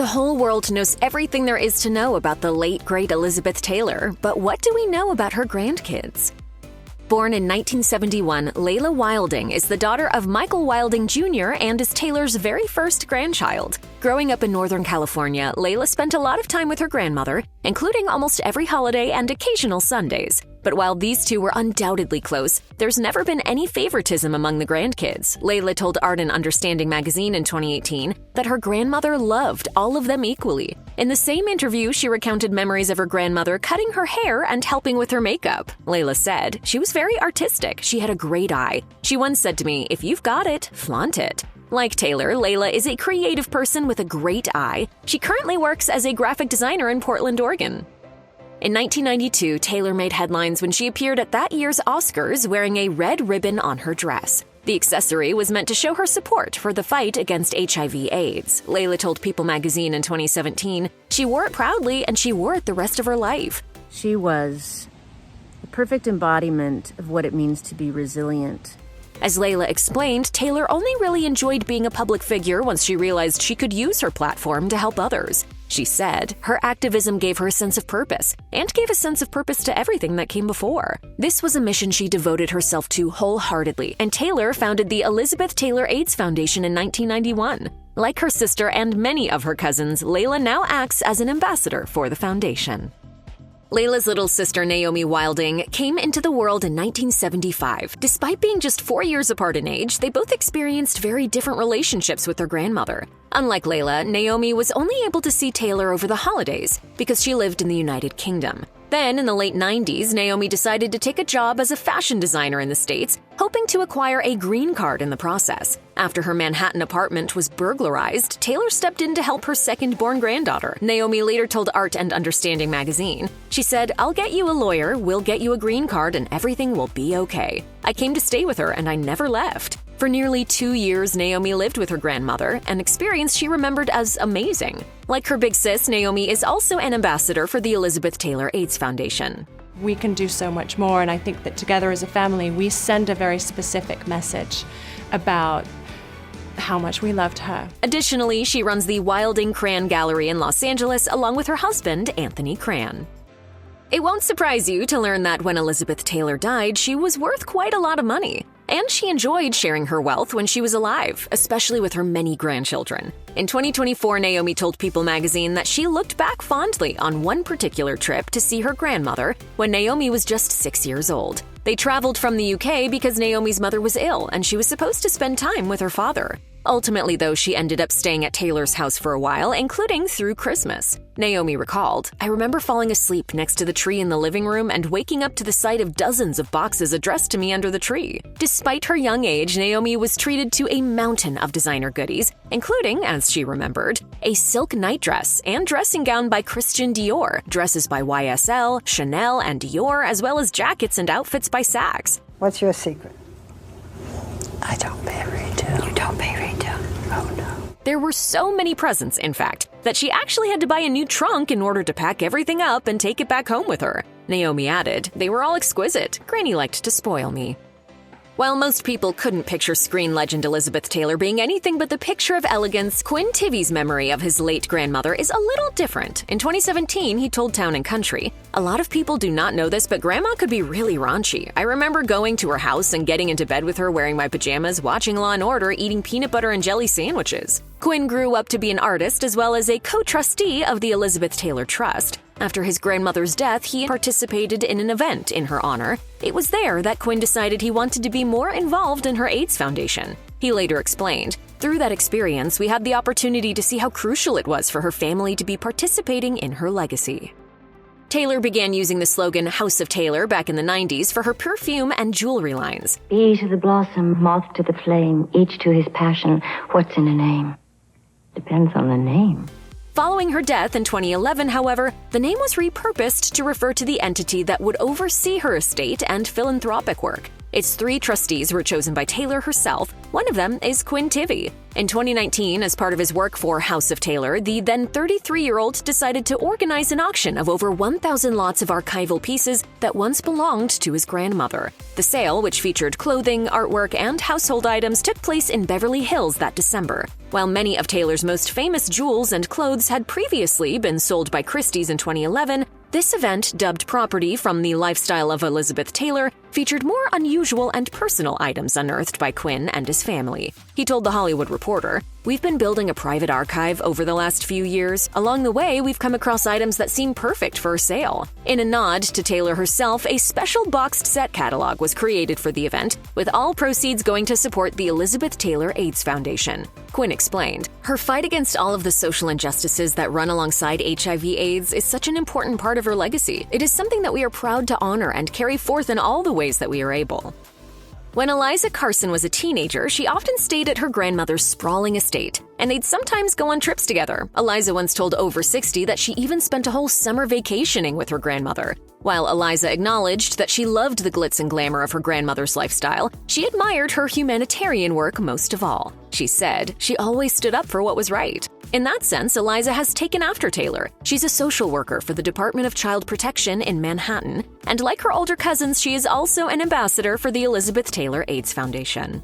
The whole world knows everything there is to know about the late, great Elizabeth Taylor, but what do we know about her grandkids? Born in 1971, Laela Wilding is the daughter of Michael Wilding Jr. and is Taylor's very first grandchild. Growing up in Northern California, Laela spent a lot of time with her grandmother, including almost every holiday and occasional Sundays. But while these two were undoubtedly close, there's never been any favoritism among the grandkids. Laela told Art and Understanding magazine in 2018 that her grandmother loved all of them equally. In the same interview, she recounted memories of her grandmother cutting her hair and helping with her makeup. Laela said, "She was very artistic. She had a great eye. She once said to me, 'If you've got it, flaunt it.'" Like Taylor, Laela is a creative person with a great eye. She currently works as a graphic designer in Portland, Oregon. In 1992, Taylor made headlines when she appeared at that year's Oscars wearing a red ribbon on her dress. The accessory was meant to show her support for the fight against HIV/AIDS. Laela told People magazine in 2017, "She wore it proudly and she wore it the rest of her life." She was the perfect embodiment of what it means to be resilient. As Laela explained, Taylor only really enjoyed being a public figure once she realized she could use her platform to help others. She said, "Her activism gave her a sense of purpose, and gave a sense of purpose to everything that came before." This was a mission she devoted herself to wholeheartedly, and Taylor founded the Elizabeth Taylor AIDS Foundation in 1991. Like her sister and many of her cousins, Laela now acts as an ambassador for the foundation. Laela's little sister, Naomi Wilding, came into the world in 1975. Despite being just 4 years apart in age, they both experienced very different relationships with their grandmother. Unlike Laela, Naomi was only able to see Taylor over the holidays because she lived in the United Kingdom. Then, in the late 90s, Naomi decided to take a job as a fashion designer in the States, hoping to acquire a green card in the process. After her Manhattan apartment was burglarized, Taylor stepped in to help her second-born granddaughter. Naomi later told Art and Understanding magazine, she said, "I'll get you a lawyer, we'll get you a green card, and everything will be okay. I came to stay with her, and I never left." For nearly 2 years, Naomi lived with her grandmother, an experience she remembered as amazing. Like her big sis, Naomi is also an ambassador for the Elizabeth Taylor AIDS Foundation. We can do so much more, and I think that together as a family, we send a very specific message about how much we loved her. Additionally, she runs the Wilding Cran Gallery in Los Angeles along with her husband, Anthony Cran. It won't surprise you to learn that when Elizabeth Taylor died, she was worth quite a lot of money. And she enjoyed sharing her wealth when she was alive, especially with her many grandchildren. In 2024, Naomi told People magazine that she looked back fondly on one particular trip to see her grandmother when Naomi was just 6 years old. They traveled from the UK because Naomi's mother was ill and she was supposed to spend time with her father. Ultimately, though, she ended up staying at Taylor's house for a while, including through Christmas. Naomi recalled, "I remember falling asleep next to the tree in the living room and waking up to the sight of dozens of boxes addressed to me under the tree." Despite her young age, Naomi was treated to a mountain of designer goodies, including, as she remembered, a silk nightdress and dressing gown by Christian Dior, dresses by YSL, Chanel, and Dior, as well as jackets and outfits by Saks. What's your secret? I don't pay retail. You don't pay retail? Oh, no. There were so many presents, in fact, that she actually had to buy a new trunk in order to pack everything up and take it back home with her. Naomi added, "They were all exquisite. Granny liked to spoil me." While most people couldn't picture screen legend Elizabeth Taylor being anything but the picture of elegance, Quinn Tivey's memory of his late grandmother is a little different. In 2017, he told Town & Country, "A lot of people do not know this, but Grandma could be really raunchy. I remember going to her house and getting into bed with her wearing my pajamas, watching Law & Order, eating peanut butter and jelly sandwiches." Quinn grew up to be an artist as well as a co-trustee of the Elizabeth Taylor Trust. After his grandmother's death, he participated in an event in her honor. It was there that Quinn decided he wanted to be more involved in her AIDS Foundation. He later explained, "Through that experience, we had the opportunity to see how crucial it was for her family to be participating in her legacy." Taylor began using the slogan House of Taylor back in the 90s for her perfume and jewelry lines. Bee to the blossom, moth to the flame, each to his passion. What's in a name? Depends on the name. Following her death in 2011, however, the name was repurposed to refer to the entity that would oversee her estate and philanthropic work. Its 3 trustees were chosen by Taylor herself. One of them is Quinn. In 2019, as part of his work for House of Taylor, the then 33-year-old decided to organize an auction of over 1,000 lots of archival pieces that once belonged to his grandmother. The sale, which featured clothing, artwork, and household items, took place in Beverly Hills that December. While many of Taylor's most famous jewels and clothes had previously been sold by Christie's in 2011, this event, dubbed Property from the Lifestyle of Elizabeth Taylor, featured more unusual and personal items unearthed by Quinn and his family. He told The Hollywood Reporter, "We've been building a private archive over the last few years. Along the way, we've come across items that seem perfect for a sale." In a nod to Taylor herself, a special boxed set catalog was created for the event, with all proceeds going to support the Elizabeth Taylor AIDS Foundation. Quinn explained, "Her fight against all of the social injustices that run alongside HIV/AIDS is such an important part of her legacy. It is something that we are proud to honor and carry forth in all the ways that we are able." When Eliza Carson was a teenager, she often stayed at her grandmother's sprawling estate, and they'd sometimes go on trips together. Eliza once told Over 60 that she even spent a whole summer vacationing with her grandmother. While Eliza acknowledged that she loved the glitz and glamour of her grandmother's lifestyle, she admired her humanitarian work most of all. She said, "She always stood up for what was right." In that sense, Eliza has taken after Taylor. She's a social worker for the Department of Child Protection in Manhattan, and like her older cousins, she is also an ambassador for the Elizabeth Taylor AIDS Foundation.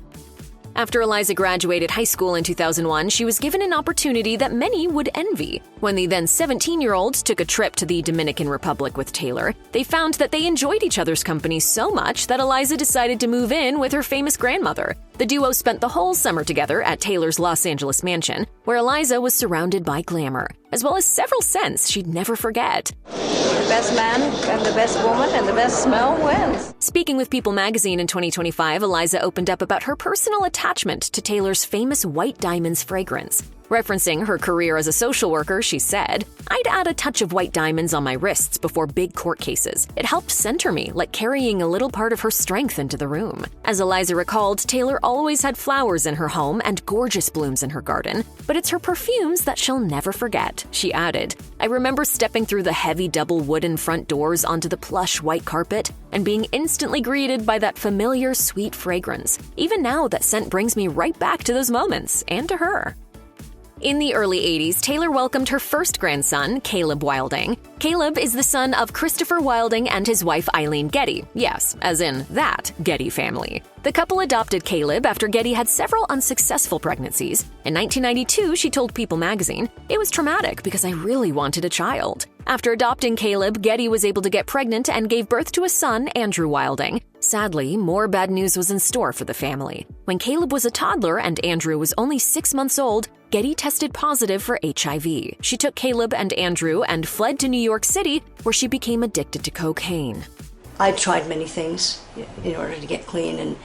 After Eliza graduated high school in 2001, she was given an opportunity that many would envy. When the then 17-year-old took a trip to the Dominican Republic with Taylor, they found that they enjoyed each other's company so much that Eliza decided to move in with her famous grandmother. The duo spent the whole summer together at Taylor's Los Angeles mansion, where Eliza was surrounded by glamour, as well as several scents she'd never forget. The best man and the best woman and the best smell wins. Speaking with People magazine in 2025, Eliza opened up about her personal attachment to Taylor's famous White Diamonds fragrance. Referencing her career as a social worker, she said, "I'd add a touch of white diamonds on my wrists before big court cases. It helped center me, like carrying a little part of her strength into the room." As Eliza recalled, Taylor always had flowers in her home and gorgeous blooms in her garden, but it's her perfumes that she'll never forget. She added, "I remember stepping through the heavy double wooden front doors onto the plush white carpet and being instantly greeted by that familiar sweet fragrance. Even now, that scent brings me right back to those moments, and to her." In the early 80s, Taylor welcomed her first grandson, Caleb Wilding. Caleb is the son of Christopher Wilding and his wife Eileen Getty. Yes, as in that Getty family. The couple adopted Caleb after Getty had several unsuccessful pregnancies. In 1992, she told People magazine, "It was traumatic because I really wanted a child." After adopting Caleb, Getty was able to get pregnant and gave birth to a son, Andrew Wilding. Sadly, more bad news was in store for the family. When Caleb was a toddler and Andrew was only 6 months old, Getty tested positive for HIV. She took Caleb and Andrew and fled to New York City, where she became addicted to cocaine. I tried many things in order to get clean, and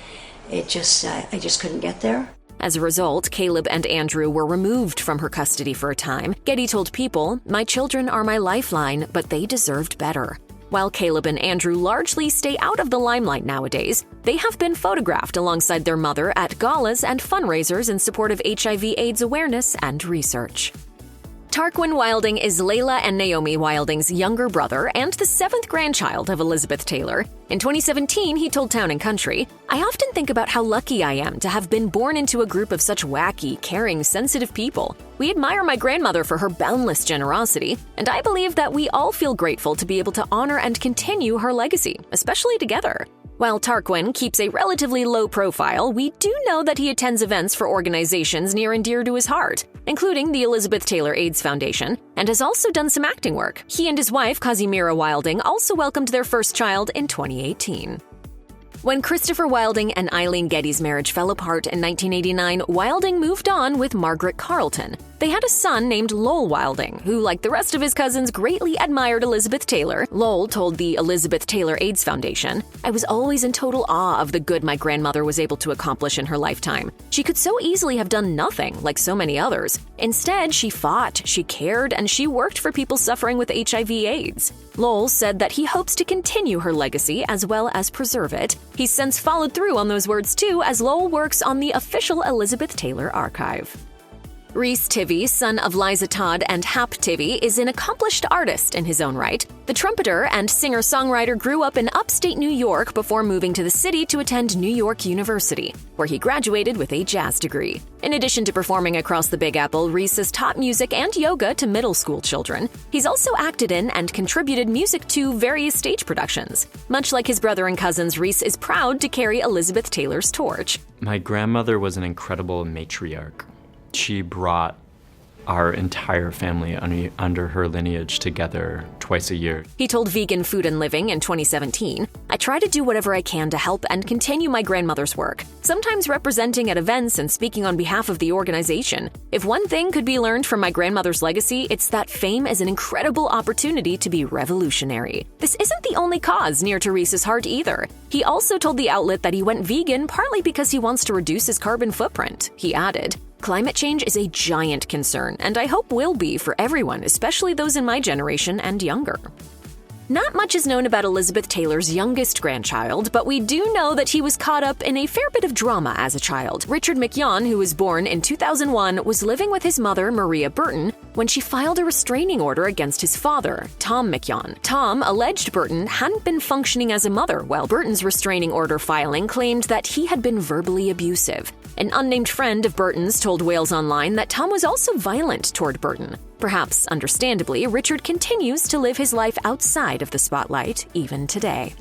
I just couldn't get there. As a result, Caleb and Andrew were removed from her custody for a time. Getty told People, "My children are my lifeline, but they deserved better." While Caleb and Andrew largely stay out of the limelight nowadays, they have been photographed alongside their mother at galas and fundraisers in support of HIV/AIDS awareness and research. Tarquin Wilding is Laela and Naomi Wilding's younger brother and the 7th grandchild of Elizabeth Taylor. In 2017, he told Town & Country, "I often think about how lucky I am to have been born into a group of such wacky, caring, sensitive people. We admire my grandmother for her boundless generosity, and I believe that we all feel grateful to be able to honor and continue her legacy, especially together." While Tarquin keeps a relatively low profile, we do know that he attends events for organizations near and dear to his heart, including the Elizabeth Taylor AIDS Foundation, and has also done some acting work. He and his wife, Casimira Wilding, also welcomed their first child in 2018. When Christopher Wilding and Eileen Getty's marriage fell apart in 1989, Wilding moved on with Margaret Carleton. They had a son named Lowell Wilding, who, like the rest of his cousins, greatly admired Elizabeth Taylor. Lowell told the Elizabeth Taylor AIDS Foundation, "I was always in total awe of the good my grandmother was able to accomplish in her lifetime. She could so easily have done nothing, like so many others. Instead, she fought, she cared, and she worked for people suffering with HIV/AIDS. Lowell said that he hopes to continue her legacy as well as preserve it. He's since followed through on those words too, as Lowell works on the official Elizabeth Taylor archive. Rhys Tivy, son of Liza Todd and Hap Tivy, is an accomplished artist in his own right. The trumpeter and singer-songwriter grew up in upstate New York before moving to the city to attend New York University, where he graduated with a jazz degree. In addition to performing across the Big Apple, Rhys has taught music and yoga to middle school children. He's also acted in and contributed music to various stage productions. Much like his brother and cousins, Rhys is proud to carry Elizabeth Taylor's torch. My grandmother was an incredible matriarch. She brought our entire family under her lineage together twice a year. He told Vegan Food and Living in 2017, "I try to do whatever I can to help and continue my grandmother's work, sometimes representing at events and speaking on behalf of the organization. If one thing could be learned from my grandmother's legacy, it's that fame is an incredible opportunity to be revolutionary." This isn't the only cause near to Rhys's heart either. He also told the outlet that he went vegan partly because he wants to reduce his carbon footprint. He added, "Climate change is a giant concern, and I hope will be for everyone, especially those in my generation and younger." Not much is known about Elizabeth Taylor's youngest grandchild, but we do know that he was caught up in a fair bit of drama as a child. Richard McYon, who was born in 2001, was living with his mother, Maria Burton, when she filed a restraining order against his father, Tom McYon. Tom alleged Burton hadn't been functioning as a mother, while Burton's restraining order filing claimed that he had been verbally abusive. An unnamed friend of Burton's told Wales Online that Tom was also violent toward Burton. Perhaps understandably, Richard continues to live his life outside of the spotlight even today.